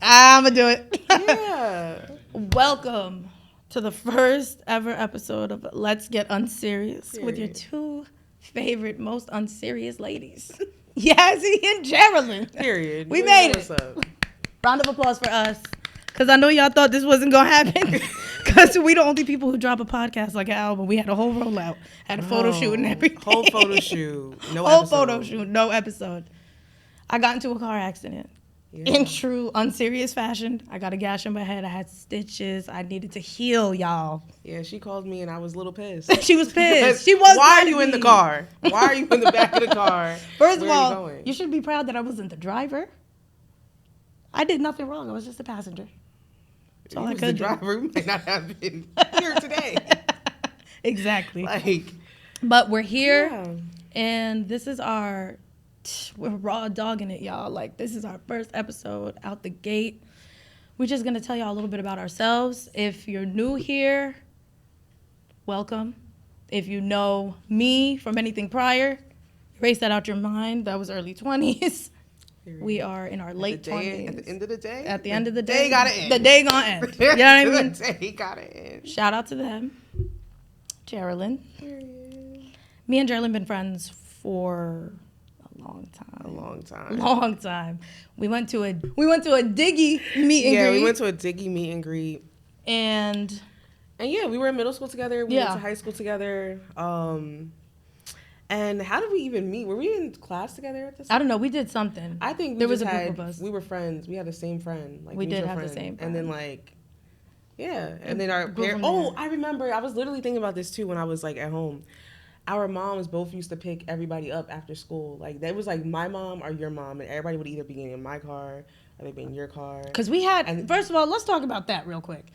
I'm going to do it. Yeah. Welcome to the first ever episode of Let's Get Unserious with your two favorite, most unserious ladies, Yazzie and Geraldine. Period. We made it. What's up? Round of applause for us. Because I know y'all thought this wasn't going to happen. Because we the only people who drop a podcast like an album. We had a whole rollout. Had a photo shoot and everything. Whole photo shoot. No whole episode. Photo shoot. No episode. I got into a car accident. Yeah. In true unserious fashion. I got a gash in my head. I had stitches. I needed to heal, y'all. Yeah, she called me and I was a little pissed. She was pissed. She was. Why are you in the car? Why are you in the back of the car? First of all, you should be proud that I wasn't the driver. I did nothing wrong. I was just a passenger. That's all I could do. Driver, we might not have been here today. Exactly. But we're here, and this is we're raw dogging it, y'all. Like, this is our first episode out the gate. We're just going to tell y'all a little bit about ourselves. If you're new here, welcome. If you know me from anything prior, erase that out your mind. That was early 20s. We are in our late 20s. At the end of the day? At the end of the day. Gotta end. The day gonna end. You know what I mean? The day gotta end. Shout out to them. Geraldine. Me and Geraldine been friends for a long time. We went to a Diggy meet and greet. Yeah, we went to a Diggy meet and greet. And yeah, we were in middle school together. We went to high school together. And how did we even meet? Were we in class together at this time? I don't know. We did something. I think there was a group of us. We were friends. We had the same friend. We did have the same friend. And then and then our parents. Oh, I remember. I was literally thinking about this too when I was at home. Our moms both used to pick everybody up after school. That was my mom or your mom, and everybody would either be getting in my car or they'd be in your car. Because we had, first of all, let's talk about that real quick.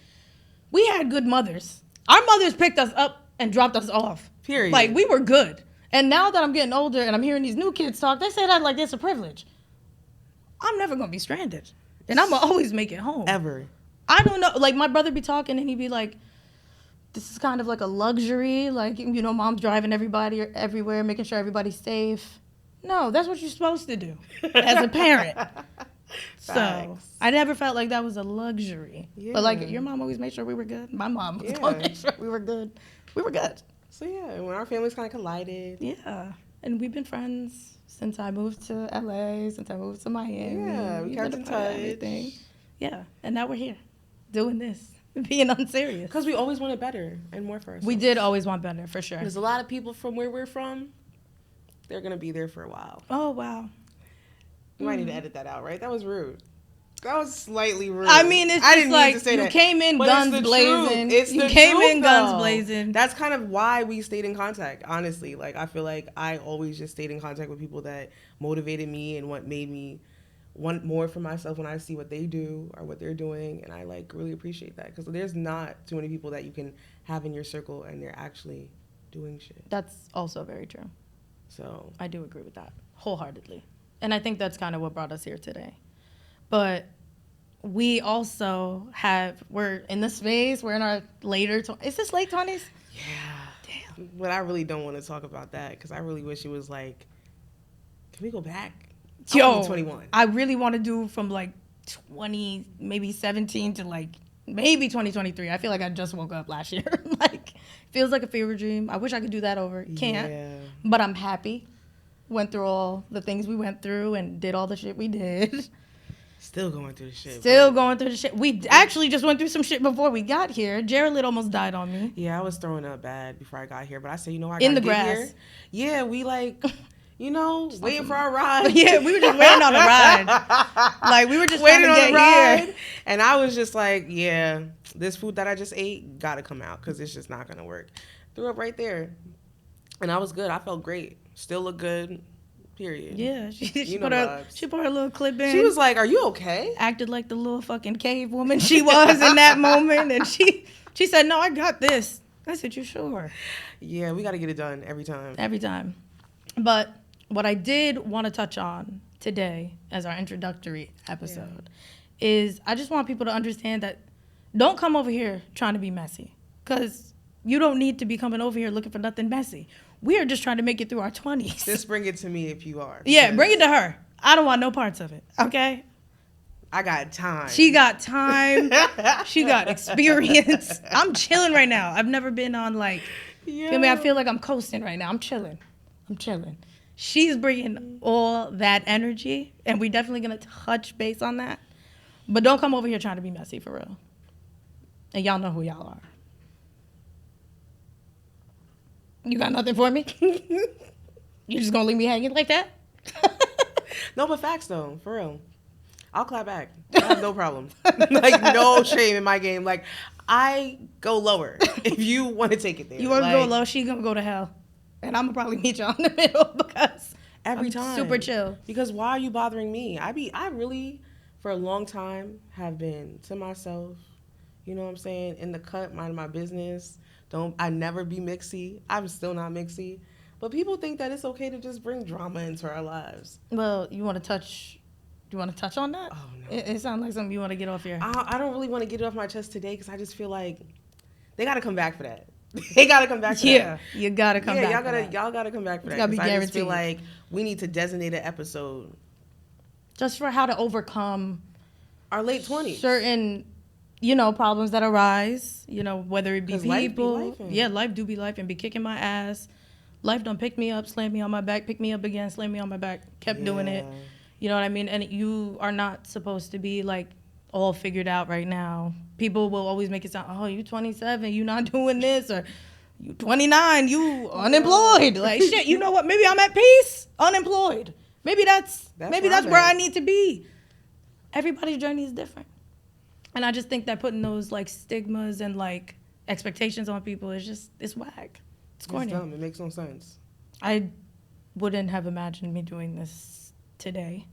We had good mothers. Our mothers picked us up and dropped us off. Period. We were good. And now that I'm getting older and I'm hearing these new kids talk, they say that like it's a privilege. I'm never going to be stranded. And I'm going to always make it home. Ever. I don't know. My brother be talking and he'd be like, this is kind of like a luxury. Mom's driving everybody everywhere, making sure everybody's safe. No, that's what you're supposed to do as a parent. So I never felt like that was a luxury. Yeah. But your mom always made sure we were good. My mom always made sure we were good. We were good. So yeah, when our families kind of collided. Yeah, and we've been friends since I moved to LA, since I moved to Miami. Yeah, we kept in touch. Everything. Yeah, and now we're here, doing this, being unserious. Because we always wanted better and more for ourselves. We did always want better, for sure. There's a lot of people from where we're from, they're going to be there for a while. Oh, wow. You might need to edit that out, right? That was rude. That was slightly rude. I mean, it's just you came in guns blazing. You came in guns blazing. That's kind of why we stayed in contact, honestly. I feel like I always just stayed in contact with people that motivated me and what made me want more for myself when I see what they do or what they're doing. And I really appreciate that because there's not too many people that you can have in your circle and they're actually doing shit. That's also very true. So I do agree with that wholeheartedly. And I think that's kind of what brought us here today. But we also we're in this phase, we're in our later, is this late 20s? Yeah. Damn. But I really don't want to talk about that because I really wish it was can we go back? Yo, 21. I really want to do from 20, maybe 17 to maybe 2023. I feel like I just woke up last year. Feels like a fever dream. I wish I could do that over. Can't. Yeah. But I'm happy. Went through all the things we went through and did all the shit we did. Still going through the shit. Going through the shit. We actually just went through some shit before we got here. Geraldine almost died on me. Yeah, I was throwing up bad before I got here. But I said, I got in the grass. Here. Yeah, we waiting for our ride. Yeah, we were just waiting on a ride. We were just waiting on a ride. Here. And I was just yeah, this food that I just ate got to come out because it's just not going to work. Threw up right there. And I was good. I felt great. Still look good. Period. Yeah, she put her little clip in. She was like, "Are you okay?" Acted like the little fucking cave woman she was in that moment, and she said, "No, I got this." I said, "You sure?" Yeah, we got to get it done every time. Every time. But what I did want to touch on today as our introductory episode is I just want people to understand that don't come over here trying to be messy, because you don't need to be coming over here looking for nothing messy. We are just trying to make it through our 20s. Just bring it to me if you are. Yeah, bring it to her. I don't want no parts of it, okay? I got time. She got time. She got experience. I'm chilling right now. I've never been on like, feel me? I feel like I'm coasting right now. I'm chilling. She's bringing all that energy, and we're definitely going to touch base on that. But don't come over here trying to be messy for real. And y'all know who y'all are. You got nothing for me? You just going to leave me hanging like that? No, but facts though, for real. I'll clap back. I have no problem. Like, no shame in my game. Like, I go lower if you want to take it there. You want to go low, she going to go to hell. And I'm going to probably meet y'all in the middle because every time. Super chill. Because why are you bothering me? I really, for a long time, have been to myself, you know what I'm saying, in the cut, minding my business. I never be mixy. I'm still not mixy. But people think that it's okay to just bring drama into our lives. Well, you want to touch on that? Oh, no. It sounds like something you want to get off your... I don't really want to get it off my chest today because I just feel like they got to come back for that. They got to come back for that. Yeah, you got to come back for that. Y'all got to come back for that. It's got to be guaranteed. I just feel like we need to designate an episode. Just for how to overcome... our late 20s. Certain, problems that arise, whether it be people. Life do be life and be kicking my ass. Life done pick me up, slam me on my back, pick me up again, slam me on my back, kept doing it. You know what I mean? And you are not supposed to be like all figured out right now. People will always make it sound, oh, you 27, you not doing this, or you 29, you unemployed. Like, shit, you know what? Maybe I'm at peace, unemployed. Maybe that's where I need to be. Everybody's journey is different. And I just think that putting those like stigmas and like expectations on people is it's whack. It's corny. It's dumb. It makes no sense. I wouldn't have imagined me doing this today.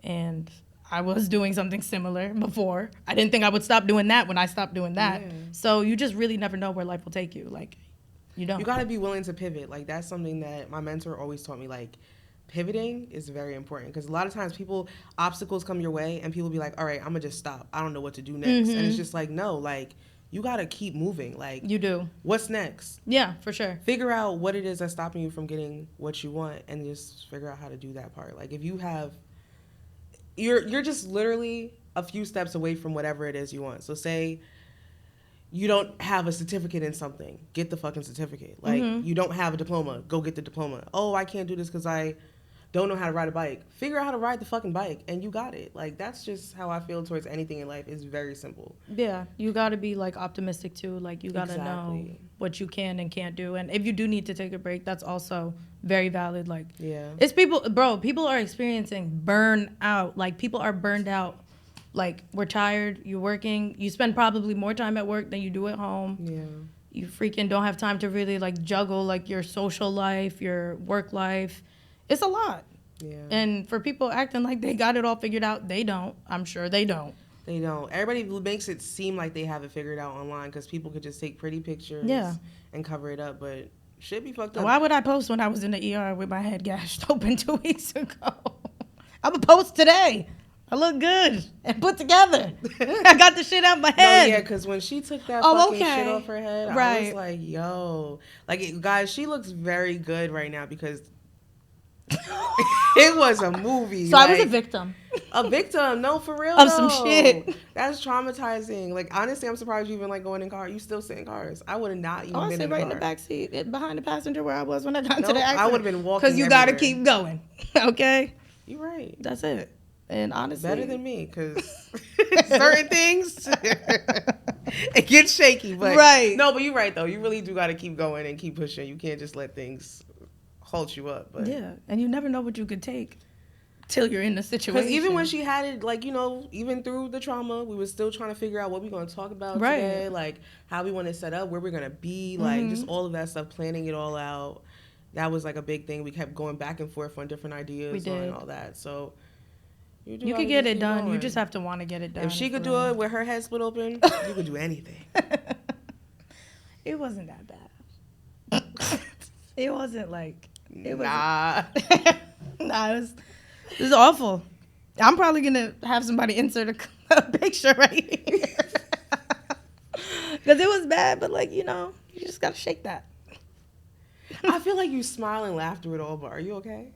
And I was doing something similar before. I didn't think I would stop doing that when I stopped doing that. Yeah. So you just really never know where life will take you. Like, you don't. You got to be willing to pivot. Like, that's something that my mentor always taught me. Like, pivoting is very important because a lot of times obstacles come your way and people be like, all right, I'm going to just stop. I don't know what to do next. And it's just like, no, like, you got to keep moving. Like, you do. What's next? Yeah, for sure. Figure out what it is that's stopping you from getting what you want and just figure out how to do that part. Like, if you have, you're just literally a few steps away from whatever it is you want. So say you don't have a certificate in something, get the fucking certificate. Like, you don't have a diploma, go get the diploma. Oh, I can't do this because I don't know how to ride a bike. Figure out how to ride the fucking bike, and you got it. Like, that's just how I feel towards anything in life. It's very simple. Yeah, you got to be, like, optimistic, too. Like, you got to know what you can and can't do. And if you do need to take a break, that's also very valid. Like, it's people are experiencing burnout. Like, people are burned out. Like, we're tired, you're working. You spend probably more time at work than you do at home. Yeah. You freaking don't have time to really, like, juggle, like, your social life, your work life. It's a lot. Yeah. And for people acting like they got it all figured out, they don't. I'm sure they don't. They don't. Everybody makes it seem like they have it figured out online because people could just take pretty pictures and cover it up, but shit be fucked up. Why would I post when I was in the ER with my head gashed open 2 weeks ago? I'm going to post today. I look good and put together. I got the shit out my head. No, yeah, because when she took that fucking shit off her head, I was like, yo. Like, guys, she looks very good right now because it was a movie. So, like, I was a victim. A victim? No, for real, of some shit. That's traumatizing. Like, honestly, I'm surprised you even like going in cars. You still sit in cars. I would have not even been in right car. In the back seat, behind the passenger where I was when I got into the accident. I would have been walking because you got to keep going. Okay? You're right. That's it. And honestly, better than me because certain things it gets shaky. But no, but you're right though. You really do got to keep going and keep pushing. You can't just let things hold you up. But yeah, and you never know what you could take till you're in the situation. Because even when she had it, like, even through the trauma, we were still trying to figure out what we're going to talk about today, like how we want to set up, where we're going to be, like just all of that stuff, planning it all out. That was like a big thing. We kept going back and forth on different ideas and all that. So you could get it done. You just have to want to get it done. If she could do it with her head split open, you could do anything. It wasn't that bad. It wasn't like... Nah, it was awful. I'm probably gonna have somebody insert a picture right here because it was bad. But like you just gotta shake that. I feel like you smile and laugh through it all, but are you okay?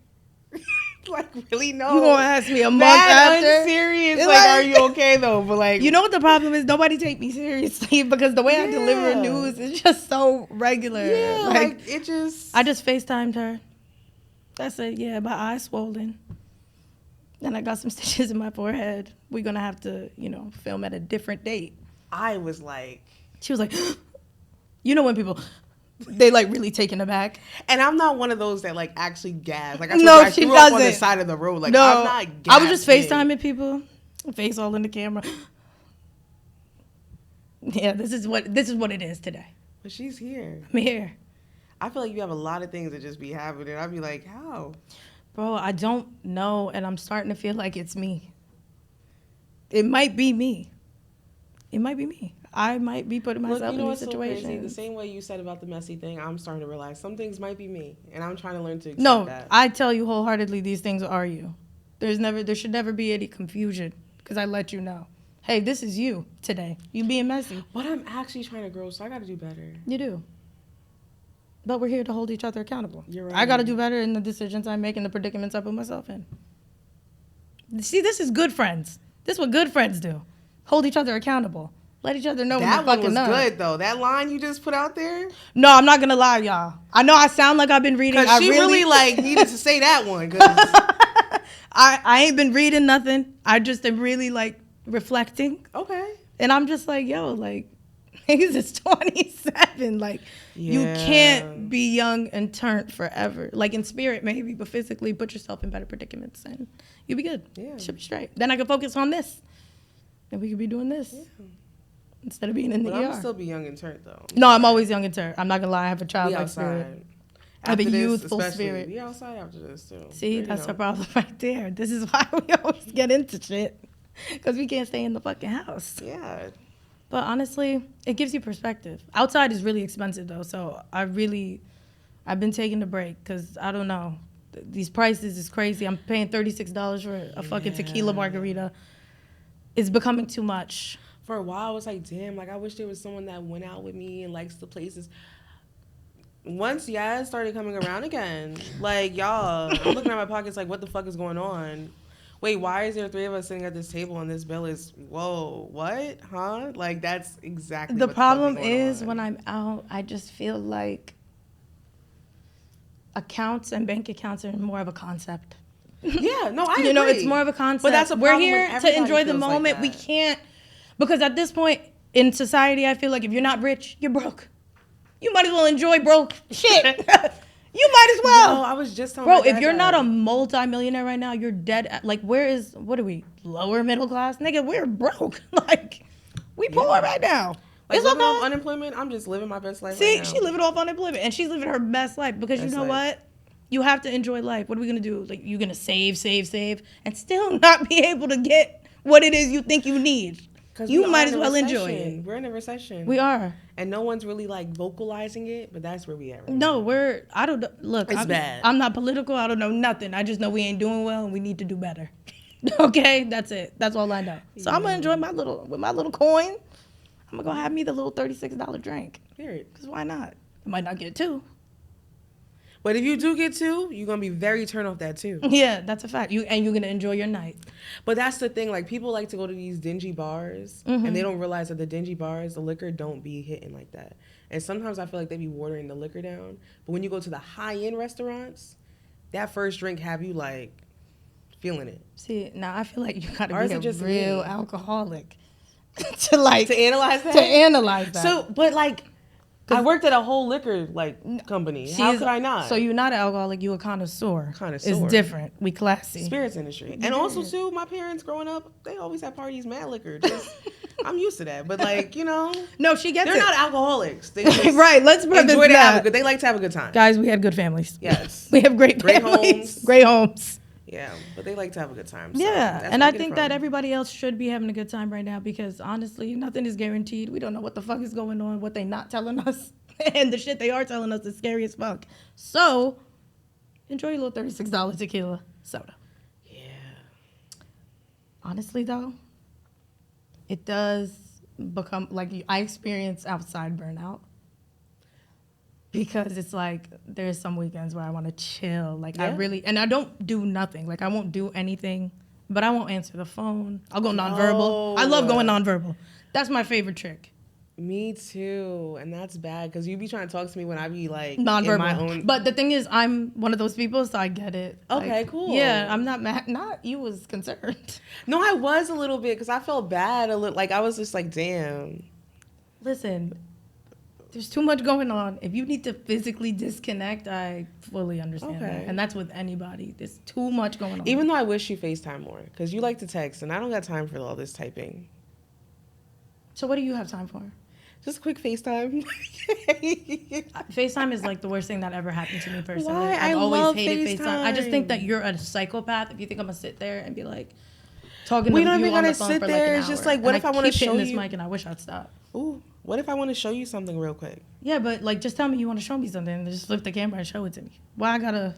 Like, really? No. You gonna ask me a month Mad after? unserious. It's Like, are you okay though? But like, you know what the problem is? Nobody take me seriously because the way I deliver Yeah. news is just so regular. yeah, like it just. I just FaceTimed her. I said, yeah, my eye's swollen. And I got some stitches in my forehead. We're gonna have to, film at a different date. I was like, She was like, you know when people, they like really taken aback. and I'm not one of those that like actually gas. Like I She threw up on the doesn't. side of the road. Like No, I'm not. I was just gasping. FaceTiming people, face all in the camera. Yeah, this is what it is today. But she's here. I'm here. I feel like you have a lot of things that just be happening. I'd be like, how? Bro, I don't know, and I'm starting to feel like it's me. It might be me. It might be me. I might be putting myself in these situations. So crazy? The same way you said about the messy thing, I'm starting to realize some things might be me, and I'm trying to learn to accept that. I tell you wholeheartedly, these things are you. There should never be any confusion because I let you know. Hey, this is you today. You being messy. But I'm actually trying to grow, so I got to do better. You do. But we're here to hold each other accountable. You're right. I got to do better in the decisions I make and the predicaments I put myself in. See, this is good friends. This is what good friends do. Hold each other accountable. Let each other know when you're fucking up. That one was good, though. That line you just put out there. No, I'm not going to lie, y'all. I know I sound like I've been reading. Because she really like needed to say that one. I ain't been reading nothing. I just am really like reflecting. Okay. And I'm just like, yo, like, niggas is 27. Like, you can't be young and turnt forever. Like, in spirit, maybe, but physically, put yourself in better predicaments and you'll be good. Yeah. Should be straight. Then I can focus on this. And we could be doing this. Yeah. Instead of being in the ER. I'm still be young and turnt, though. No, I'm always young and turnt. I'm not going to lie. I have a childlike spirit. I have a youthful spirit. Be outside after this, too. See, that's the problem right there. This is why we always get into shit. Because we can't stay in the fucking house. Yeah. But honestly, it gives you perspective. Outside is really expensive, though. So I've been taking a break because I don't know. These prices is crazy. I'm paying $36 for a fucking tequila margarita. It's becoming too much. For a while, I was like, damn, like, I wish there was someone that went out with me and likes the places. Once Yaz started coming around again, like, y'all, I'm looking at my pockets like, what the fuck is going on? Wait, why is there 3 of us sitting at this table and this bill is, whoa, what? Huh? Like, that's exactly the problem is when I'm out, I just feel like accounts and bank accounts are more of a concept. Yeah, no, I agree. It's more of a concept. But that's a We're problem here to enjoy the moment. We can't, because at this point in society, I feel like if you're not rich, you're broke. You might as well enjoy broke shit. You might as well. No, I was just telling Bro, if you're not a multi-millionaire right now, you're dead. Like, what are we? Lower middle class? Nigga, we're broke. Like, we poor right now. Like, living off unemployment, I'm just living my best life right now. She living off unemployment, and she's living her best life because you know what? You have to enjoy life. What are we going to do? Like, you're going to save, and still not be able to get what it is you think you need. You might as well enjoy it. We're in a recession. We are. And no one's really, like, vocalizing it, but that's where we at right now. No, It's bad. I'm not political. I don't know nothing. I just know we ain't doing well and we need to do better. Okay? That's it. That's all I know. So I'm going to enjoy with my little coin. I'm going to go have me the little $36 drink. Period. Because why not? I might not get 2. But if you do get 2, you're going to be very turned off that too. Yeah, that's a fact. You're going to enjoy your night. But that's the thing. Like, people like to go to these dingy bars, and they don't realize that the dingy bars, the liquor don't be hitting like that. And sometimes I feel like they be watering the liquor down. But when you go to the high-end restaurants, that first drink have you, like, feeling it. See, now I feel like you got to be a real alcoholic to analyze that. So, but, like, I worked at a whole liquor company. How could I not? So you're not an alcoholic, you a connoisseur. It's different. We classy. Spirits industry. And also too, my parents growing up, they always had parties, mad liquor. I'm used to that. But no, she gets they're not alcoholics. They just right, let's enjoy that. They like to have a good time. Guys, we had good families. Yes. We have great families. Great homes. Yeah, but they like to have a good time. So yeah, and I think that everybody else should be having a good time right now because honestly, nothing is guaranteed. We don't know what the fuck is going on, what they not telling us, and the shit they are telling us is scary as fuck. So, enjoy your little $36 tequila soda. Yeah. Honestly, though, it does become, I experience outside burnout. because it's like there's some weekends where I want to chill. Like I Yeah. really, and I don't do nothing. Like I won't do anything, but I won't answer the phone. I'll go nonverbal. I love going nonverbal. That's my favorite trick. Me too, and that's bad because you be trying to talk to me when I be like Nonverbal. in my own. But the thing is, I'm one of those people, so I get it. Okay, Like, cool. Yeah, I'm not mad. Not you was concerned. No, I was a little bit because I felt bad. A little, like I was just like, damn. Listen, there's too much going on. If you need to physically disconnect, I fully understand that. And that's with anybody. There's too much going on. Even though I wish you FaceTime more because you like to text and I don't got time for all this typing. So what do you have time for? Just a quick FaceTime. FaceTime is like the worst thing that ever happened to me personally. Why? I've I always love hated FaceTime. I just think that FaceTime. you're a psychopath if you think I'm gonna sit there and be like talking We to don't you even on the gotta phone sit for there. like an It's just hour. like, what And if I wanna keep hitting show this you- mic and I wish I'd stop. Ooh, what if I want to show you something real quick? Yeah, but like just tell me you want to show me something and just flip the camera and show it to me. Why I gotta?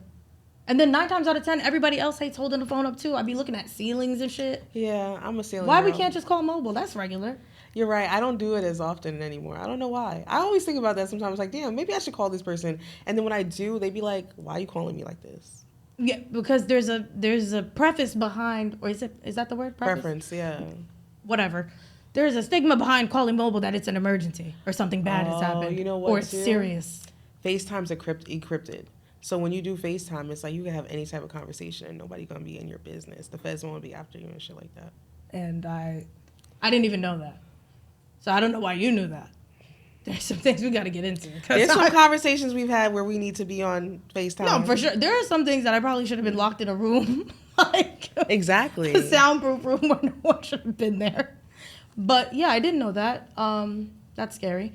And then 9 times out of 10, everybody else hates holding the phone up too. I be looking at ceilings and shit. Yeah, I'm a ceiling Why we girl. can't just call mobile? That's regular. You're right. I don't do it as often anymore. I don't know why. I always think about that sometimes. Like, damn, maybe I should call this person. And then when I do, they be like, "Why are you calling me like this?" Yeah, because there's a preface behind, or is that the word? Preference, yeah. Whatever. There's a stigma behind calling mobile that it's an emergency or something bad has happened. You know what, or it's too? serious. FaceTime's encrypted. So when you do FaceTime, it's like you can have any type of conversation and nobody gonna be in your business. The feds won't be after you and shit like that. And I didn't even know that. So I don't know why you knew that. There's some things we got to get into. There's some conversations we've had where we need to be on FaceTime. No, for sure. There are some things that I probably should have been locked in a room. Like Exactly. a soundproof room where no one should have been there. But yeah, I didn't know that. That's scary.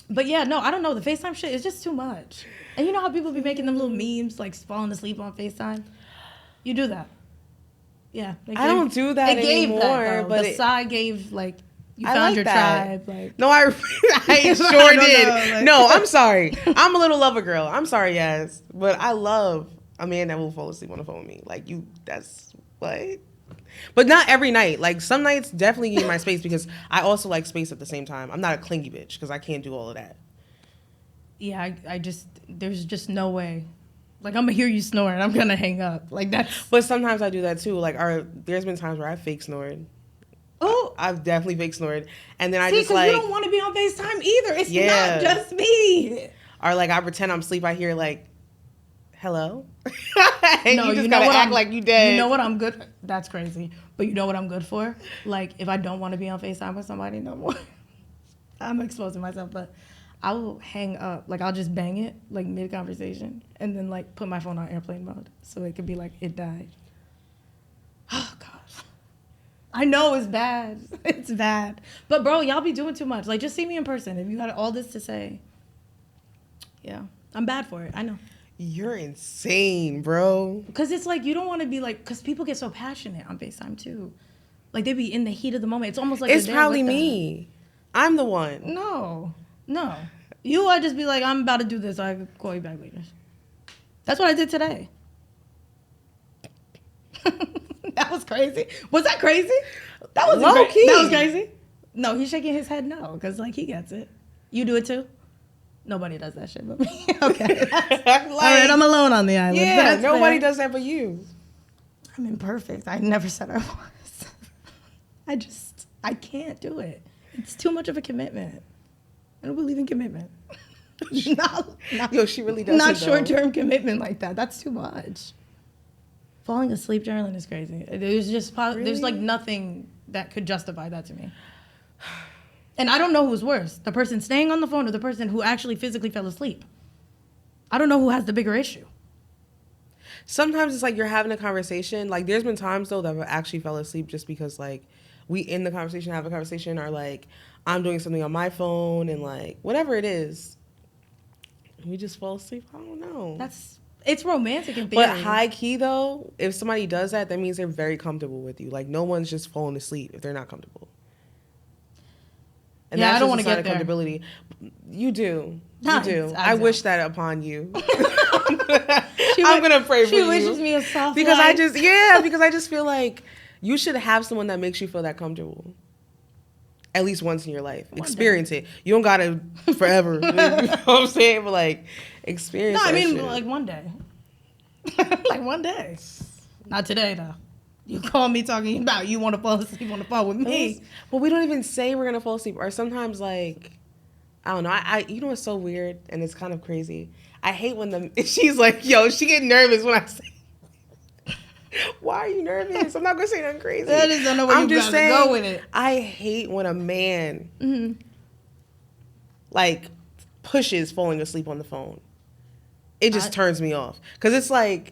But yeah, no, I don't know. The FaceTime shit is just too much. And you know how people be making them little memes, like falling asleep on FaceTime? You do that. Yeah. I don't do that anymore. But the side gave, like, you I found like your that. tribe. Like, No, I sure I don't did. know, like- No, I'm sorry. I'm a little lover girl. I'm sorry, yes. But I love a man that will fall asleep on the phone with me. Like, that's what? But not every night. Like, some nights definitely need my space because I also like space at the same time. I'm not a clingy bitch because I can't do all of that. yeah, I just, there's just no way. Like, I'm going to hear you snore and I'm going to hang up. Like, that's. But sometimes I do that too. Like, there's been times where I fake snored. Oh. I've definitely fake snored. And then I See, just because like. you don't want to be on FaceTime either. It's Yeah. not just me. Or like I pretend I'm asleep. I hear like, hello? And No, you just you know gotta what act I'm- like you dead. You know what I'm good? That's crazy. But you know what I'm good for? Like, if I don't want to be on FaceTime with somebody no more, I'm exposing myself, but I will hang up. Like, I'll just bang it, like, mid-conversation, and then, like, put my phone on airplane mode. So it could be like, it died. Oh, gosh. I know it's bad. It's bad. But, bro, y'all be doing too much. Like, just see me in person. If you got all this to say. Yeah. I'm bad for it. I know. You're insane, bro. Because it's like, you don't want to be like, because people get so passionate on FaceTime too. Like, they be in the heat of the moment. It's almost like It's you're there probably with them. me. I'm the one. No. You, I just be like, I'm about to do this. So I could call you back later. That's what I did today. That was crazy. Was that crazy? That was Low key. That was crazy. No, he's shaking his head no, because like he gets it. You do it too? Nobody does that shit but me. Okay. All right, I'm alone on the island. Yeah, That's nobody fair. does that but you. I'm imperfect. I never said I was. I can't do it. It's too much of a commitment. I don't believe in commitment. not, Yo, she really doesn't. not though. short-term commitment like that. That's too much. Falling asleep journaling is crazy. There's like nothing that could justify that to me. And I don't know who's worse, the person staying on the phone or the person who actually physically fell asleep. I don't know who has the bigger issue. Sometimes it's like you're having a conversation. Like there's been times though that I've actually fell asleep just because like we in the conversation have a conversation or like I'm doing something on my phone and like whatever it is, we just fall asleep. I don't know. It's romantic in theory. But high key though, if somebody does that, that means they're very comfortable with you. Like no one's just falling asleep if they're not comfortable. And Yeah, I don't want wanna to get there. Comfortability. You do. Nah, You do. I I don't. wish that upon you. She I'm gonna pray for you. She wishes me a soft because life. because I just feel like you should have someone that makes you feel that comfortable. at least once in your life. One Experience it. You don't gotta forever. You know what I'm saying? But like, experience. No, I mean shit. like one day. Like one day. Not today though. You call me talking about you want to fall asleep on the phone with me. Well, we don't even say we're gonna fall asleep. Or sometimes like, I don't know. I you know what's so weird and it's kind of crazy. I hate when she's like, yo, she get nervous when I say. Why are you nervous? I'm not gonna say nothing crazy. I just don't know where I'm you just gotta saying, go with it. I hate when a man like pushes falling asleep on the phone. It just turns me off because it's like,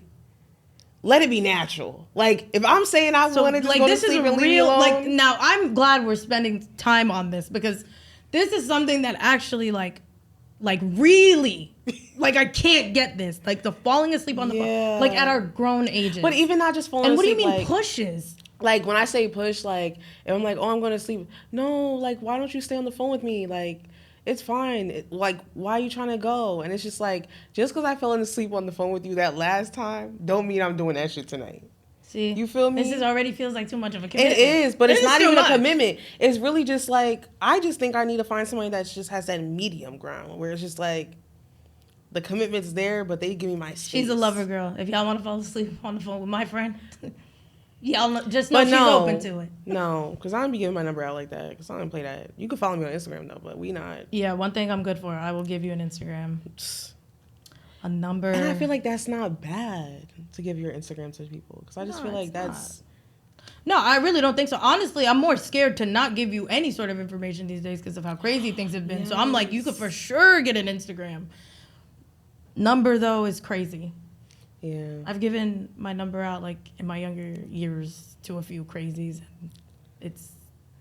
let it be natural. Like if I'm saying I want to just go to sleep and leave me alone. Like now, I'm glad we're spending time on this because this is something that actually like really. Like, I can't get this. Like, the falling asleep on the phone. Like, at our grown ages. But even not just falling asleep. And what do you mean pushes? Like, when I say push, like, if I'm like, oh, I'm going to sleep. No, like, why don't you stay on the phone with me? Like, it's fine. Like, why are you trying to go? And it's just like, just because I fell asleep on the phone with you that last time, don't mean I'm doing that shit tonight. See? You feel me? This already feels like too much of a commitment. It is, but it's not even a commitment. It's really just like, I just think I need to find somebody that just has that medium ground where it's just like, the commitment's there, but they give me my space. She's a lover girl. If y'all want to fall asleep on the phone with my friend, y'all just know she's open to it. No, because I don't be giving my number out like that. Because I don't play that. You can follow me on Instagram, though, but we not. Yeah, one thing I'm good for, I will give you an Instagram. A number. And I feel like that's not bad to give your Instagram to people. Because I just feel like that's... No, I really don't think so. Honestly, I'm more scared to not give you any sort of information these days because of how crazy things have been. Yes. So I'm like, you could for sure get an Instagram. Number though is crazy. Yeah. I've given my number out like in my younger years to a few crazies. And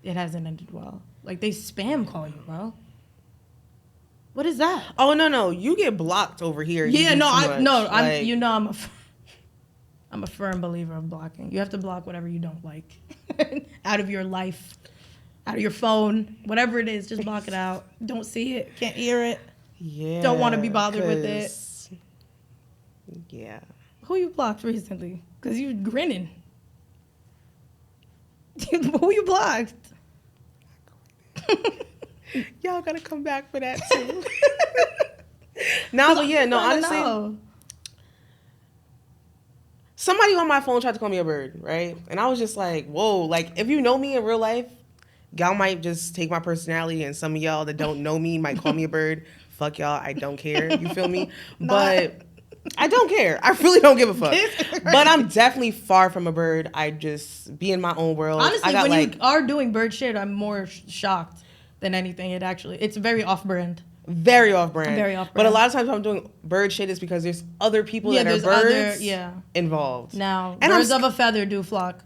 it hasn't ended well. Like they spam call you, bro. What is that? Oh no, you get blocked over here. Yeah, I'm a firm believer of blocking. You have to block whatever you don't like out of your life, out of your phone, whatever it is. Just block it out. Don't see it. Can't hear it. Yeah. Don't want to be bothered with it. Yeah. Who you blocked recently? Because you grinning. Who you blocked? Y'all gotta come back for that too. Honestly. Somebody on my phone tried to call me a bird, right? And I was just like, whoa, like if you know me in real life, y'all might just take my personality, and some of y'all that don't know me might call me a bird. Fuck y'all, I don't care. You feel me? But I don't care. I really don't give a fuck. But I'm definitely far from a bird. I just be in my own world. Honestly, when you are doing bird shit, I'm more shocked than anything. It's very off-brand. Very off-brand. Very off-brand. But a lot of times when I'm doing bird shit is because there's other people that are birds involved. Now, and birds of a feather do flock.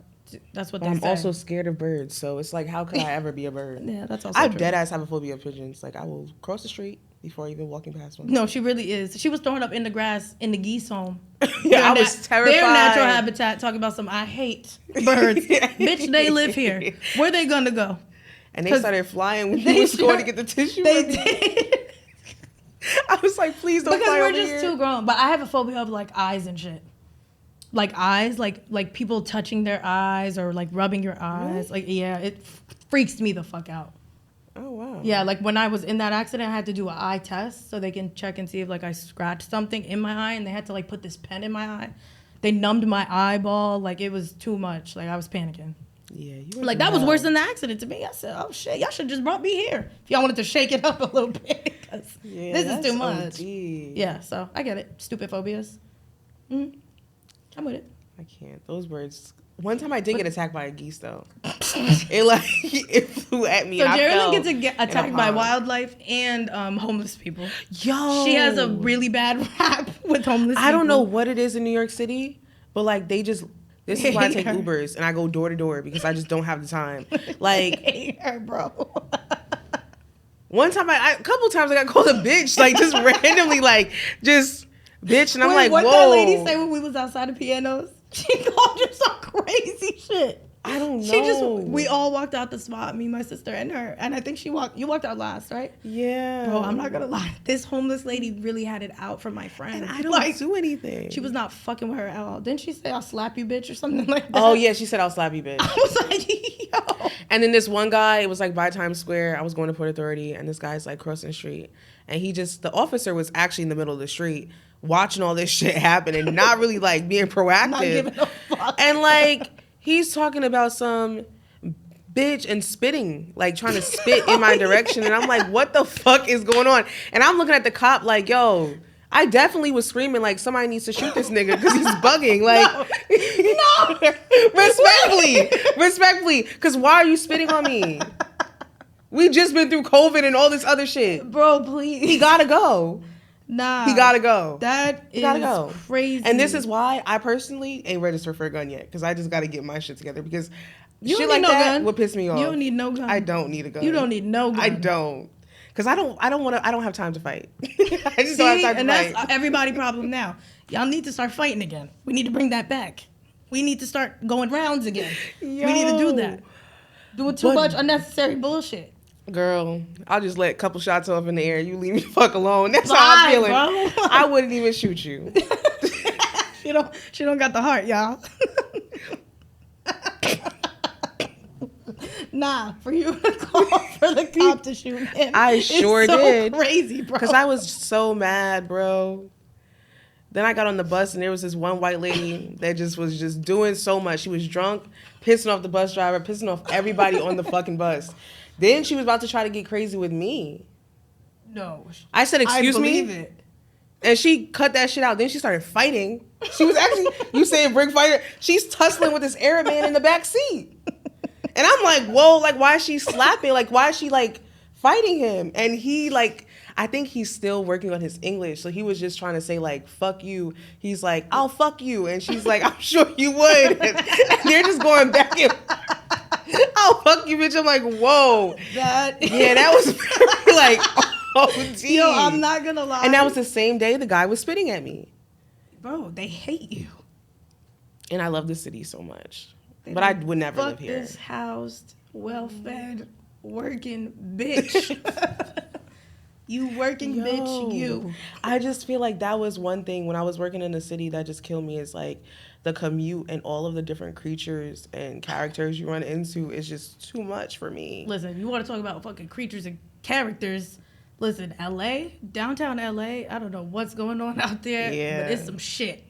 That's what they say. I'm also scared of birds, so it's like, how could I ever be a bird? Yeah, that's also I true. dead ass have a phobia of pigeons. Like, I will cross the street before even walking past one. No, she really is. She was throwing up in the grass in the geese home. Yeah, I was terrified. Their natural habitat, talking about I hate birds. Bitch, they live here. Where they gonna go? And they started flying when you was going to get the tissue. They did. I was like, please don't fly over here. Because we're just too grown. But I have a phobia of like eyes and shit. Like eyes, like people touching their eyes or like rubbing your eyes. Really? Like, yeah, it freaks me the fuck out. Oh, wow. Yeah, like when I was in that accident, I had to do an eye test so they can check and see if like I scratched something in my eye, and they had to like put this pen in my eye. They numbed my eyeball. Like it was too much. Like I was panicking. Yeah, you like that was worse than the accident to me. I said, oh shit, y'all should just brought me here if y'all wanted to shake it up a little bit, because this is too much. OD. Yeah, so I get it. Stupid phobias. Mm-hmm. I'm with it. I can't. Those birds. One time I did get attacked by a geese though. it flew at me. So Geraldine gets to get attacked by wildlife and homeless people. Yo, she has a really bad rap with homeless people. I don't know what it is in New York City, but like they just. This is why I take Ubers and I go door to door because I just don't have the time. Like, I hate her, bro. One time, a couple times I got called a bitch, like just randomly, like just bitch, and I'm like, what whoa. What that lady say when we was outside of pianos? She called you some crazy shit. I don't know. We all walked out the spot, me, my sister, and her. And I think you walked out last, right? Yeah. Bro, I'm not gonna lie. This homeless lady really had it out for my friend. And I don't do anything. She was not fucking with her at all. Didn't she say, I'll slap you, bitch, or something like that? Oh, yeah, she said, I'll slap you, bitch. I was like, yo. And then this one guy, it was like by Times Square. I was going to Port Authority, and this guy's like crossing the street. And the officer was actually in the middle of the street watching all this shit happen and not really like being proactive. Not giving a fuck. And like, he's talking about some bitch and spitting, like trying to spit in my direction. And I'm like, what the fuck is going on? And I'm looking at the cop like, yo, I definitely was screaming like somebody needs to shoot this nigga because he's bugging. Like, no. Respectfully, because why are you spitting on me? We just been through COVID and all this other shit. Bro, please. He gotta go. Nah. He gotta go. That is crazy. And this is why I personally ain't registered for a gun yet. Because I just gotta get my shit together. Because you shit like that gun. would piss me off. You don't need no gun. I don't need a gun. You don't need no gun. I don't. Because I don't have time to fight. I just don't have time to and fight. That's everybody's problem now. Y'all need to start fighting again. We need to bring that back. We need to start going rounds again. Yo. We need to do that. Doing too much unnecessary bullshit. Girl, I'll just let a couple shots off in the air. You leave me the fuck alone. That's how I'm feeling. Bro. I wouldn't even shoot you. She don't got the heart, y'all. Nah, for you to call for the cop to shoot him. I sure did. Crazy, bro. Because I was so mad, bro. Then I got on the bus and there was this one white lady that was just doing so much. She was drunk, pissing off the bus driver, pissing off everybody on the fucking bus. Then she was about to try to get crazy with me. No. I said, excuse me? It. And she cut that shit out. Then she started fighting. She was actually, you saying bring fighter? She's tussling with this Arab man in the back seat. And I'm like, whoa, like, why is she slapping? Like, why is she, like, fighting him? And he, like, I think he's still working on his English. So he was just trying to say, like, fuck you. He's like, I'll fuck you. And she's like, I'm sure you would. And they're just going back and I'll fuck you, bitch. I'm like, whoa. That was very, like, OD. Yo, I'm not going to lie. And that was the same day the guy was spitting at me. Bro, they hate you. And I love the city so much. But I would never live here. This housed, well-fed, working bitch. You working bitch, you. I just feel like that was one thing when I was working in the city that just killed me is like the commute and all of the different creatures and characters you run into is just too much for me. Listen, you want to talk about fucking creatures and characters. Listen, LA, downtown LA, I don't know what's going on out there, but it's some shit.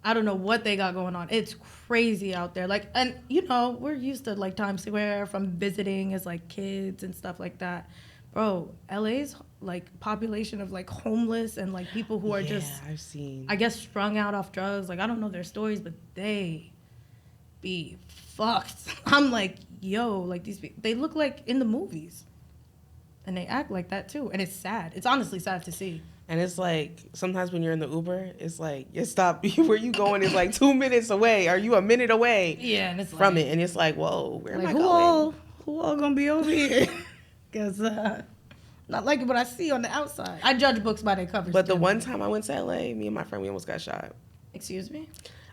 I don't know what they got going on. It's crazy out there. Like, and you know, we're used to like Times Square from visiting as like kids and stuff like that. Bro, LA's like population of like homeless and like people who are I've seen. I guess strung out off drugs. Like, I don't know their stories, but they be fucked. I'm like, yo, like these people, they look like in the movies. And they act like that too. And it's sad. It's honestly sad to see. And it's like, sometimes when you're in the Uber, it's like, you stop, where you going is like 2 minutes away. Are you a minute away and it's from like, it? And it's like, whoa, where am I who going? Who all gonna be over here? Because not liking what I see on the outside. I judge books by their covers. But the one time I went to LA, me and my friend, we almost got shot. Excuse me?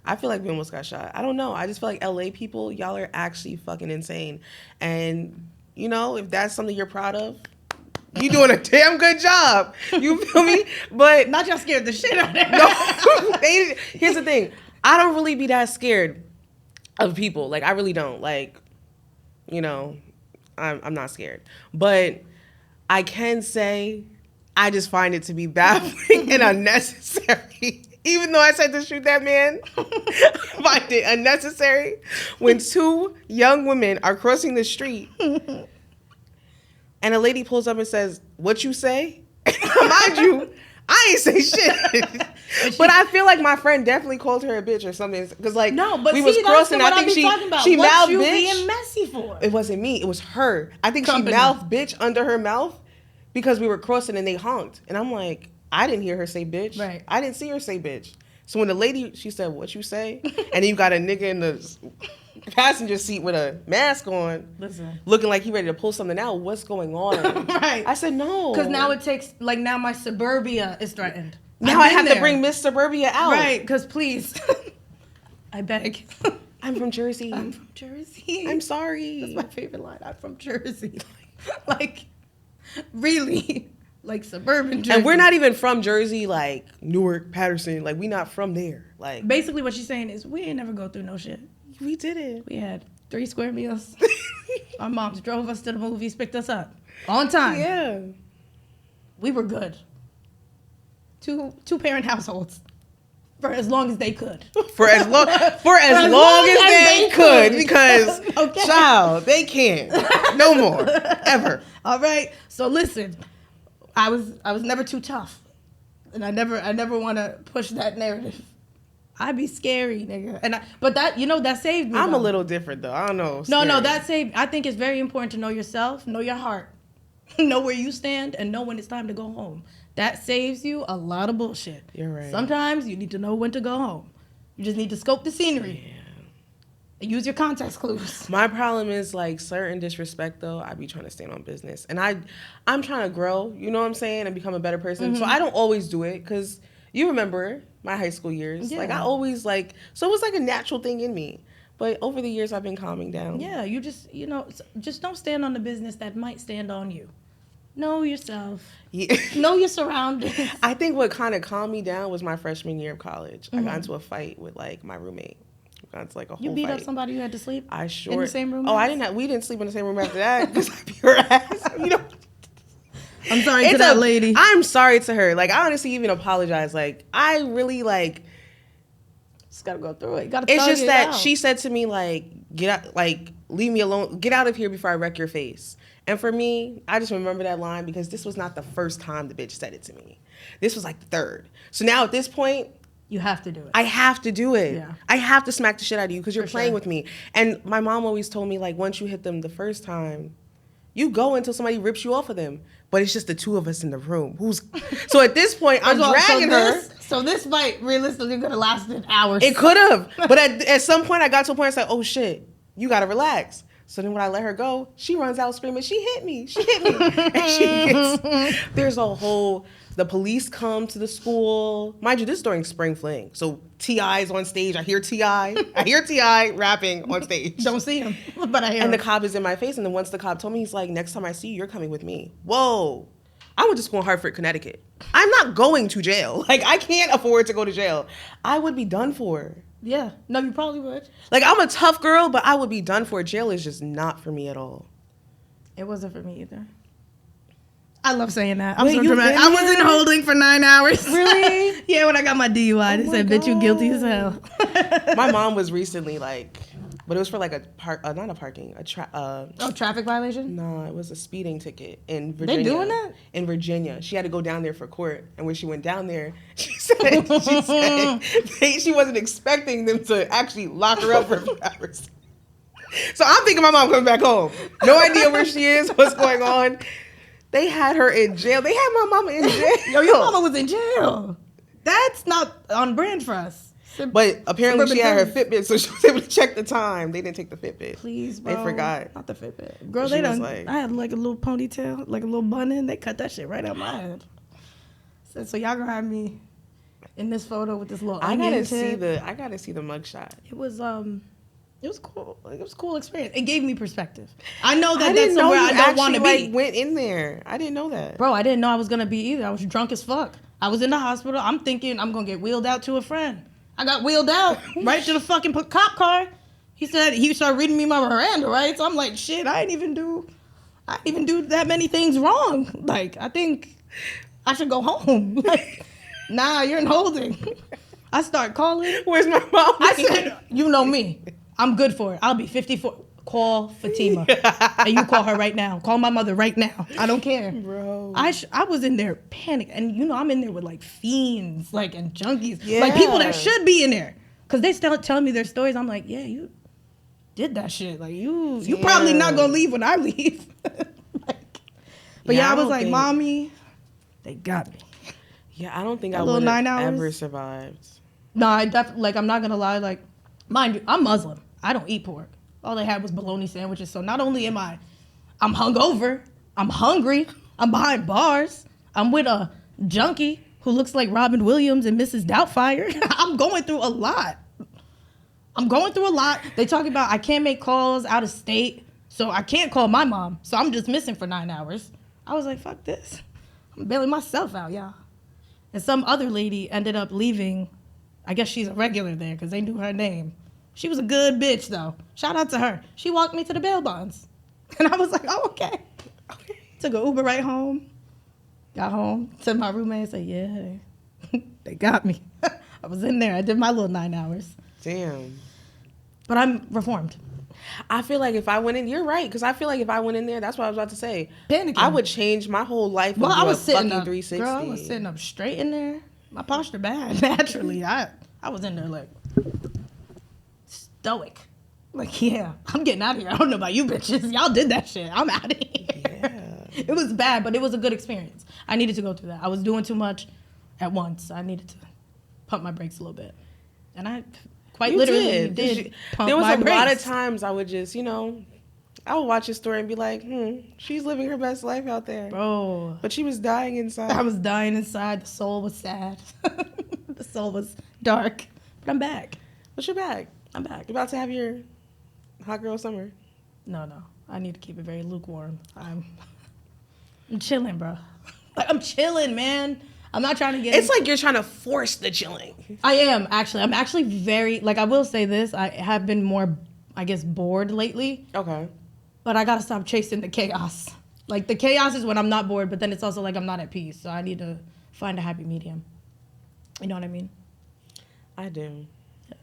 I feel like we almost got shot. I don't know. I just feel like LA people, y'all are actually fucking insane. And, you know, if that's something you're proud of, you doing a damn good job. You feel me? But not y'all scared the shit out of them. No, here's the thing. I don't really be that scared of people. Like, I really don't. Like, you know, I'm not scared. But I can say I just find it to be baffling and unnecessary. Even though I said to shoot that man, I find it unnecessary when two young women are crossing the street and a lady pulls up and says, "What you say?" Mind you, I ain't say shit. But I feel like my friend definitely called her a bitch or something. Because, like, no, but we was crossing. I think she mouthed bitch. Being messy for? It wasn't me. It was her. I think Company. She mouthed bitch under her mouth because we were crossing and they honked. And I'm like, I didn't hear her say bitch. Right. I didn't see her say bitch. So when the lady, she said, "What you say?" And then you got a nigga in the passenger seat with a mask on, looking like he ready to pull something out. What's going on? Right. I said no. Because now it takes, like, now my suburbia is threatened. Now I have to bring Miss Suburbia out. Right, because please, I beg. I'm from Jersey. I'm from Jersey. I'm sorry. That's my favorite line. I'm from Jersey. Like, really? Like, suburban Jersey. And we're not even from Jersey, like, Newark, Patterson. Like, we not from there. Like, basically what she's saying is, we ain't never go through no shit. we did it. We had 3 square meals. Our moms drove us to the movies, picked us up. On time. Yeah. We were good. Two parent households. For as long as they could. For as long as they could. Because, okay. child, they can't. No more. Ever. All right. So listen, I was never too tough. And I never want to push that narrative. I'd be scary, nigga. But that, that saved me. I'm a little different, though. I don't know. No, that saved. I think it's very important to know yourself, know your heart, know where you stand, and know when it's time to go home. That saves you a lot of bullshit. You're right. Sometimes you need to know when to go home. You just need to scope the scenery. Yeah. And use your context clues. My problem is, like, certain disrespect, though. I be trying to stand on business. And I'm trying to grow, you know what I'm saying, and become a better person. Mm-hmm. So I don't always do it because you remember my high school years. Yeah. Like, I always, like, so it was like a natural thing in me. But over the years, I've been calming down. Yeah, you just don't stand on the business that might stand on you. Know yourself. Yeah. Know your surroundings. I think what kind of calmed me down was my freshman year of college. Mm-hmm. I got into a fight with, like, my roommate. Got into, like, a whole You beat fight. up somebody you had to sleep? I sure. In the same room? Oh, we didn't sleep in the same room after that because I beat her ass. I'm sorry to that lady. I'm sorry to her. Like, I honestly even apologize. Like, I really, like... Just gotta go through it. It's just that she said to me, like, get out, like, leave me alone. Get out of here before I wreck your face. And for me, I just remember that line because this was not the first time the bitch said it to me. This was like the third. So now at this point, you have to do it. I have to do it. Yeah. I have to smack the shit out of you because you're playing with me. And my mom always told me, like, once you hit them the first time, you go until somebody rips you off of them. But it's just the two of us in the room. So at this point, I'm dragging her. So this fight realistically could have lasted hours. It could have. But at some point, I got to a point, I said, oh, shit, you got to relax. So then when I let her go, she runs out screaming, she hit me. And there's a whole, the police come to the school. Mind you, this is during spring fling. So T.I. is on stage. I hear T.I. rapping on stage. Don't see him, but I hear him. And the cop is in my face. And then once the cop told me, he's like, next time I see you, you're coming with me. Whoa. I went to school in Hartford, Connecticut. I'm not going to jail. Like, I can't afford to go to jail. I would be done for. Yeah. No, you probably would. Like, I'm a tough girl, but I would be done for. Jail is just not for me at all. It wasn't for me either. I love saying that. I'm Wait, so dramatic. I was in holding for 9 hours. Really? Yeah, when I got my DUI, they said, bitch, you guilty as hell. My mom was recently, like, but it was for, like, traffic violation? No, it was a speeding ticket in Virginia. They doing that? In Virginia. She had to go down there for court. And when she went down there, she said she wasn't expecting them to actually lock her up for a few hours. So I'm thinking my mom coming back home. No idea where she is, what's going on. They had her in jail. They had my mama in jail. Yo, your mama was in jail. That's not on brand for us. But apparently she had her Fitbit, so she was able to check the time. They didn't take the Fitbit. Please, bro. They forgot. Not the Fitbit. Girl, they done. I had like a little ponytail, like a little bun in. They cut that shit right out my head. So y'all gonna have me in this photo with this little onion tip. I gotta see the mugshot. It was cool. Like, it was a cool experience. It gave me perspective. I know that's somewhere I don't want to be. Like, went in there. I didn't know that. Bro, I didn't know I was gonna be either. I was drunk as fuck. I was in the hospital. I'm thinking I'm gonna get wheeled out to a friend. I got wheeled out right to the fucking cop car. He said he started reading me my Miranda rights. I'm like, shit, I didn't even do that many things wrong. Like, I think I should go home. Like, nah, you're in holding. I start calling. Where's my mom? I said, you know me. I'm good for it. I'll be 54. Call Fatima. And you call her right now. Call my mother right now. I don't care. Bro. I was in there panic. And I'm in there with like fiends, like, and junkies. Yeah. Like people that should be in there. Because they still telling me their stories. I'm like, yeah, you did that shit. Like you probably not gonna leave when I leave. But I was like, mommy, they got me. Yeah, I don't think I would have ever survived. No, I definitely, like, I'm not gonna lie, like, mind you, I'm Muslim. I don't eat pork. All they had was bologna sandwiches. So not only I'm hungover, I'm hungry, I'm behind bars, I'm with a junkie who looks like Robin Williams and Mrs. Doubtfire. I'm going through a lot. I'm going through a lot. They talk about I can't make calls out of state, so I can't call my mom. So I'm just missing for 9 hours. I was like, fuck this. I'm bailing myself out, y'all. And some other lady ended up leaving. I guess she's a regular there because they knew her name. She was a good bitch, though. Shout out to her. She walked me to the bail bonds. And I was like, oh, okay. Took an Uber right home. Got home. To my roommate and said, yeah, they got me. I was in there. I did my little 9 hours. Damn. But I'm reformed. I feel like if I went in, you're right, because I feel like if I went in there, that's what I was about to say. Panicking. I would change my whole life. Well, I was sitting up. 360. Girl, I was sitting up straight in there. My posture bad, naturally. I was in there like stoic. Like, yeah, I'm getting out of here. I don't know about you bitches. Y'all did that shit. I'm out of here. Yeah. It was bad, but it was a good experience. I needed to go through that. I was doing too much at once. I needed to pump my brakes a little bit. And I quite literally did pump there was my a brakes. lot of times I would just, I would watch a story and be like, she's living her best life out there. Bro. But she was dying inside. I was dying inside. The soul was sad. The soul was dark. But I'm back. But you're back. I'm back. You're about to have your hot girl summer. No. I need to keep it very lukewarm. I'm chilling, bro. Like, I'm chilling, man. I'm not trying to get... It's like you're trying to force the chilling. I am, actually. I'm actually very... Like, I will say this. I have been more, I guess, bored lately. Okay. But I got to stop chasing the chaos. Like, the chaos is when I'm not bored, but then it's also like I'm not at peace. So I need to find a happy medium. You know what I mean? I do. Yeah.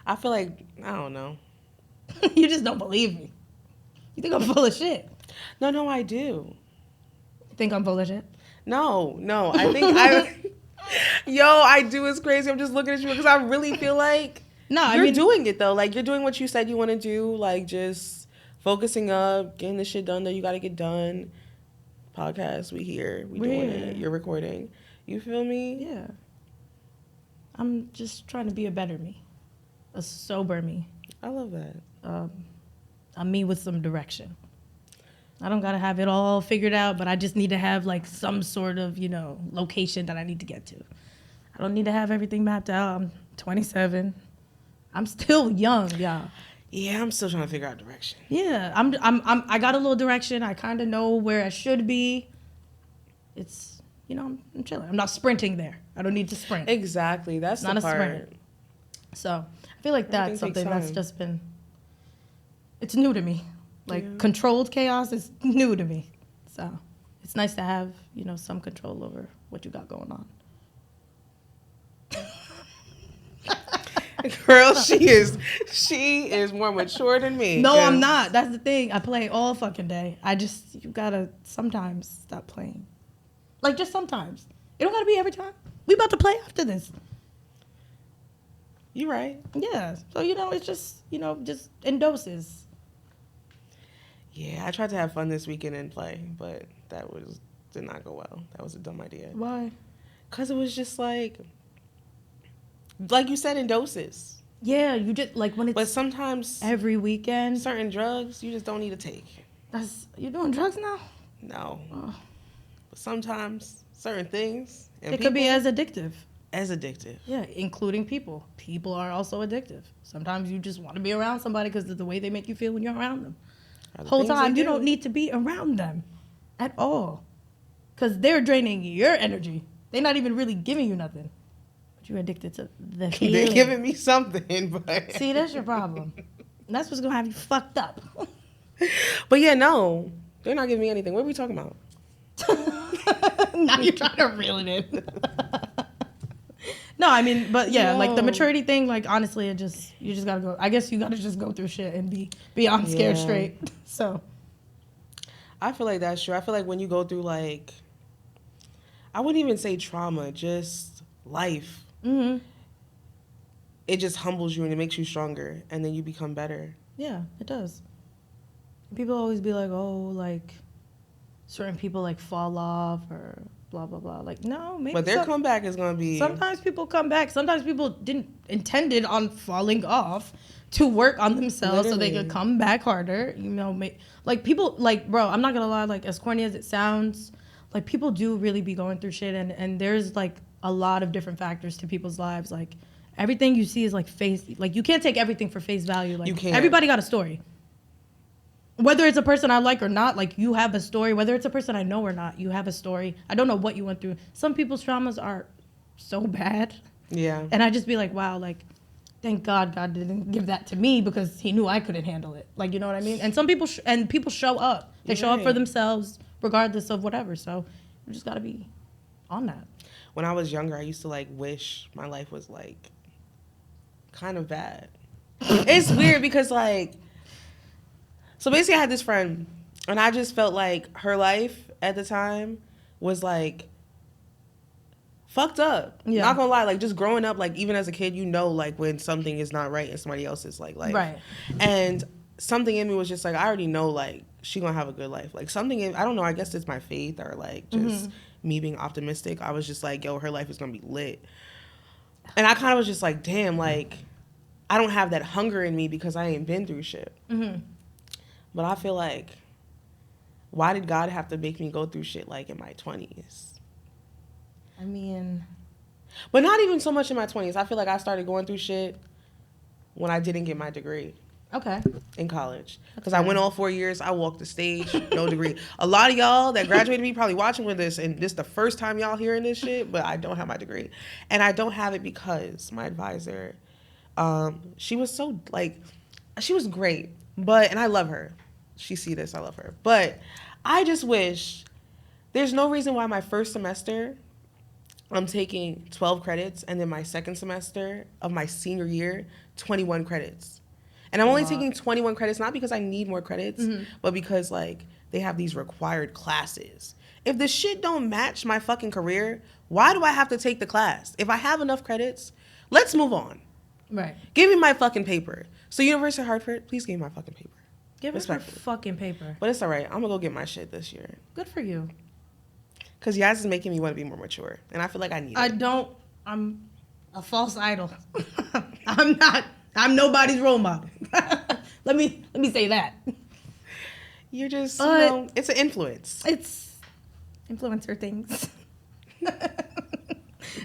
I feel like... I don't know. You just don't believe me. You think I'm full of shit. No, I do. You think I'm full of shit? No. I think I do. It's crazy. I'm just looking at you because I really feel like you're doing it, though. Like, you're doing what you said you want to do. Like, just focusing up, getting the shit done that you got to get done. Podcast, we here. We doing it. You're recording. You feel me? Yeah. I'm just trying to be a better me. A sober me. I love that. A me with some direction. I don't gotta have it all figured out, but I just need to have like some sort of, location that I need to get to. I don't need to have everything mapped out. I'm 27. I'm still young, y'all. Yeah, I'm still trying to figure out direction. Yeah, I got a little direction. I kind of know where I should be. It's, I'm chilling. I'm not sprinting there. I don't need to sprint. Exactly. That's not the part. A sprint. So I feel like that's something that's just been, it's new to me. Like, controlled chaos is new to me. So it's nice to have, some control over what you got going on. Girl, she is more mature than me. No, I'm not. That's the thing. I play all fucking day. You gotta sometimes stop playing. Like, just sometimes. It don't gotta be every time. We about to play after this. You right. Yeah. So, it's just, just in doses. Yeah, I tried to have fun this weekend and play, but did not go well. That was a dumb idea. Why? Because it was just like you said, in doses. Yeah, you just, like, when it's... But sometimes... Every weekend... Certain drugs, you just don't need to take. You doing drugs now? No. Oh. But sometimes, certain things... It could be as addictive. As addictive. Yeah, including people. People are also addictive. Sometimes you just want to be around somebody because of the way they make you feel when you're around them. The whole time, you don't need to be around them at all. Because they're draining your energy. They're not even really giving you nothing. But you're addicted to the feeling. They're giving me something, but... See, that's your problem. And that's what's going to have you fucked up. But yeah, no. They're not giving me anything. What are we talking about? Now you're trying to reel it in. No, I mean, but yeah, like the maturity thing, like, honestly, you just gotta go. I guess you gotta just go through shit and be beyond scared straight. So I feel like that's true. I feel like when you go through, like, I wouldn't even say trauma, just life. Mm-hmm. It just humbles you and it makes you stronger, and then you become better. Yeah, it does. People always be like, oh, like, certain people, like, fall off or blah, blah, blah. Like, no, maybe. But their comeback is going to be... Sometimes people come back. Sometimes people didn't intended on falling off to work on themselves so they could come back harder. Like, people, like, bro, I'm not going to lie. Like, as corny as it sounds, like, people do really be going through shit. And there's, like, a lot of different factors to people's lives. Like, everything you see is like like you can't take everything for face value. Like you can't. Everybody got a story. Whether it's a person I like or not, like you have a story. Whether it's a person I know or not, you have a story. I don't know what you went through. Some people's traumas are so bad. Yeah. And I just be like, wow, like, thank God didn't give that to me because he knew I couldn't handle it. Like, you know what I mean? And some people, people show up. They show up for themselves regardless of whatever. So you just got to be on that. When I was younger, I used to, like, wish my life was, like, kind of bad. It's weird because, like, so basically I had this friend, and I just felt like her life at the time was, like, fucked up. Yeah. Not gonna lie, like, just growing up, like, even as a kid, you know, like, when something is not right in somebody else's, like, life. Right. And something in me was just, like, I already know, like, she gonna have a good life. Like, something in, I don't know, I guess it's my faith or, like, just me being optimistic. I was just like, yo, her life is gonna be lit. And I kind of was just like, damn, like, I don't have that hunger in me because I ain't been through shit. Mm-hmm. But I feel like, why did God have to make me go through shit, like, in my 20s? I mean... But not even so much in my 20s. I feel like I started going through shit when I didn't get my degree. Okay. In college. Because I went all 4 years. I walked the stage, no degree. A lot of y'all that graduated me probably watching with this, and this is the first time y'all hearing this shit, but I don't have my degree. And I don't have it because my advisor, she was so, like, she was great. But, and I love her. She see this, I love her. But I just wish, there's no reason why my first semester, I'm taking 12 credits, and then my second semester of my senior year, 21 credits. And I'm only taking 21 credits, not because I need more credits, but because, like, they have these required classes. If the shit don't match my fucking career, why do I have to take the class? If I have enough credits, let's move on. Right. Give me my fucking paper. So University of Hartford, please give me my fucking paper. Give us your fucking paper. But it's all right. I'm going to go get my shit this year. Good for you. Because Yaz is making me want to be more mature. And I feel like I need it. I'm a false idol. I'm nobody's role model. Let me say that. You're just, you know, it's an influence. It's influencer things.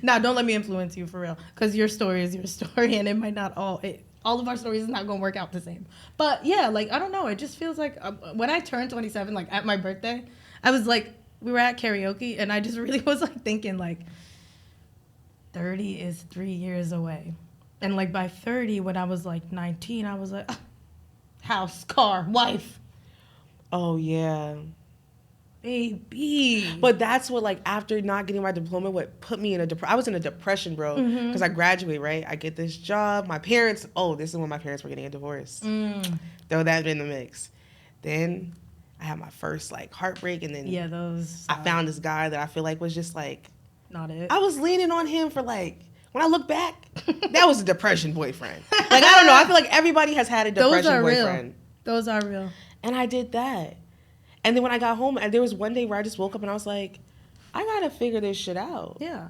Nah, don't let me influence you for real. Because your story is your story, and it might not all of our stories is not going to work out the same. But yeah, like, I don't know. It just feels like when I turned 27, like, at my birthday, I was like, we were at karaoke, and I just really was, like, thinking, like, 30 is 3 years away. And, like, by 30, when I was, like, 19, I was like, house, car, wife. Oh, yeah. Baby. But that's what, like, after not getting my diploma, what put me in I was in a depression, bro. Because I graduate, right? I get this job. My parents, this is when my parents were getting a divorce. Throw that in the mix. Then I had my first, like, heartbreak. And then I found this guy that I feel like was just, like... Not it. I was leaning on him for, like... When I look back, that was a depression boyfriend. Like, I don't know. I feel like everybody has had a depression boyfriend. Those are real. And I did that. And then when I got home, there was one day where I just woke up and I was like, I got to figure this shit out. Yeah.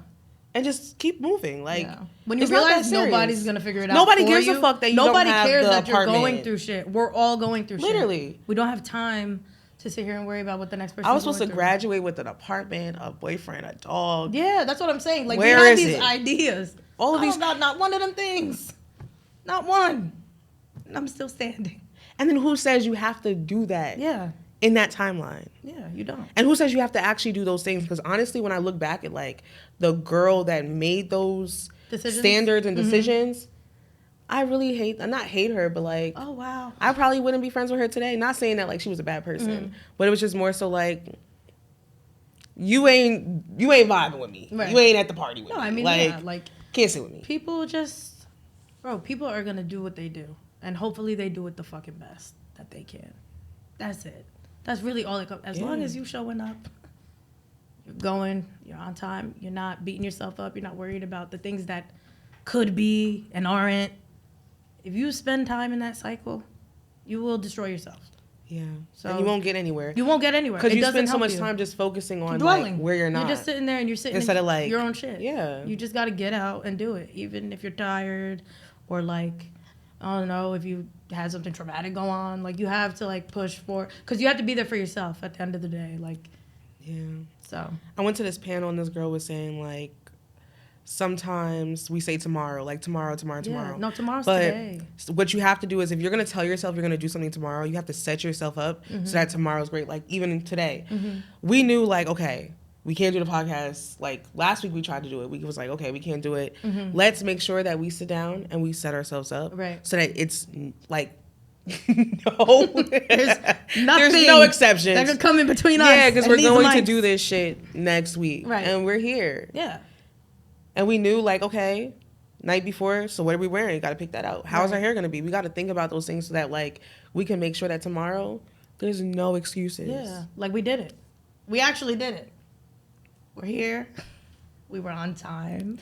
And just keep moving. Like, when you realize nobody's going to figure it out Nobody gives a fuck that you don't have the apartment. Nobody cares that you're going through shit. We're all going through shit. Literally. We don't have time to sit here and worry about what the next person is. I was supposed to graduate with an apartment, a boyfriend, a dog. Yeah, that's what I'm saying. Like, Where we have is these it? ideas. All of these. Not one of them things. Not one. And I'm still standing. And then who says you have to do that? Yeah. In that timeline. Yeah, you don't. And who says you have to actually do those things? Because honestly, when I look back at, like, the girl that made those standards and decisions, I really not hate her, but, like, oh, wow. I probably wouldn't be friends with her today. Not saying that, like, she was a bad person, but it was just more so, like, you ain't vibing with me. Right. You ain't at the party with me. No, I mean, like, can't sit with me. People are going to do what they do. And hopefully they do it the fucking best that they can. That's it. That's really all it comes. As long as you showing up, you're going, you're on time, you're not beating yourself up, you're not worried about the things that could be and aren't. If you spend time in that cycle, you will destroy yourself. Yeah. So and you won't get anywhere. You won't get anywhere. Because you spend so much time just focusing on dwelling, like, where you're not. You're just sitting there and you're sitting instead of like your own shit. Yeah. You just got to get out and do it, even if you're tired or like, I don't know, if you had something traumatic go on. Like, you have to like push for, because you have to be there for yourself at the end of the day. Like, yeah. So I went to this panel and this girl was saying like, sometimes we say tomorrow, like tomorrow. No, tomorrow's but today. What you have to do is if you're going to tell yourself you're going to do something tomorrow, you have to set yourself up so that tomorrow's great. Like even today, we knew like, okay, we can't do the podcast. Like last week we tried to do it. We was like, okay, we can't do it. Let's make sure that we sit down and we set ourselves up. Right. So that it's like, no. There's nothing. There's no exceptions. That could come in between us. Yeah, because we're going to do this shit next week. Right. And we're here. Yeah. And we knew, like, okay, night before, so what are we wearing? You got to pick that out. How's our hair going to be? We got to think about those things so that, like, we can make sure that tomorrow there's no excuses. Yeah, like we did it. We actually did it. We're here. We were on time.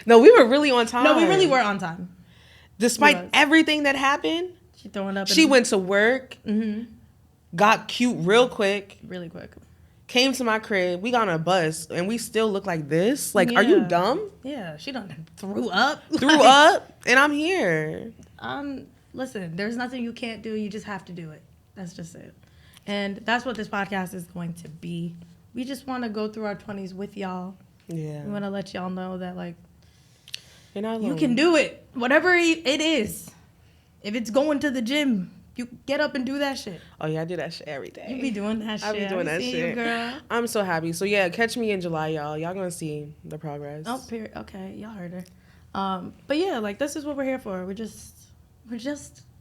No, we were really on time. No, we really were on time. Despite everything that happened, she throwing up. She went to work, got cute real quick. Really quick. Came to my crib. We got on a bus, and we still look like this. Like, are you dumb? Yeah, she done threw up. Threw up, and I'm here. Listen, there's nothing you can't do. You just have to do it. That's just it. And that's what this podcast is going to be. We just want to go through our 20s with y'all. Yeah. We want to let y'all know that, like, you're not alone. You can do it. Whatever it is. If it's going to the gym, you get up and do that shit. Oh, yeah, I do that shit every day. You be doing that shit. I be doing that shit. You, girl. I'm so happy. So, yeah, catch me in July, y'all. Y'all gonna see the progress. Oh, period. Okay, y'all heard her. But, yeah, like, this is what we're here for. We're just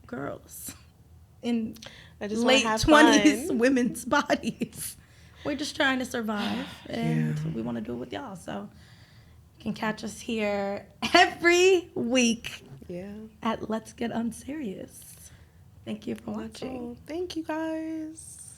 girls in late 20s women's bodies. We're just trying to survive, and we want to do it with y'all. So, you can catch us here every week. Yeah. At Let's Get Unserious. Thank you for watching. Thank you, guys.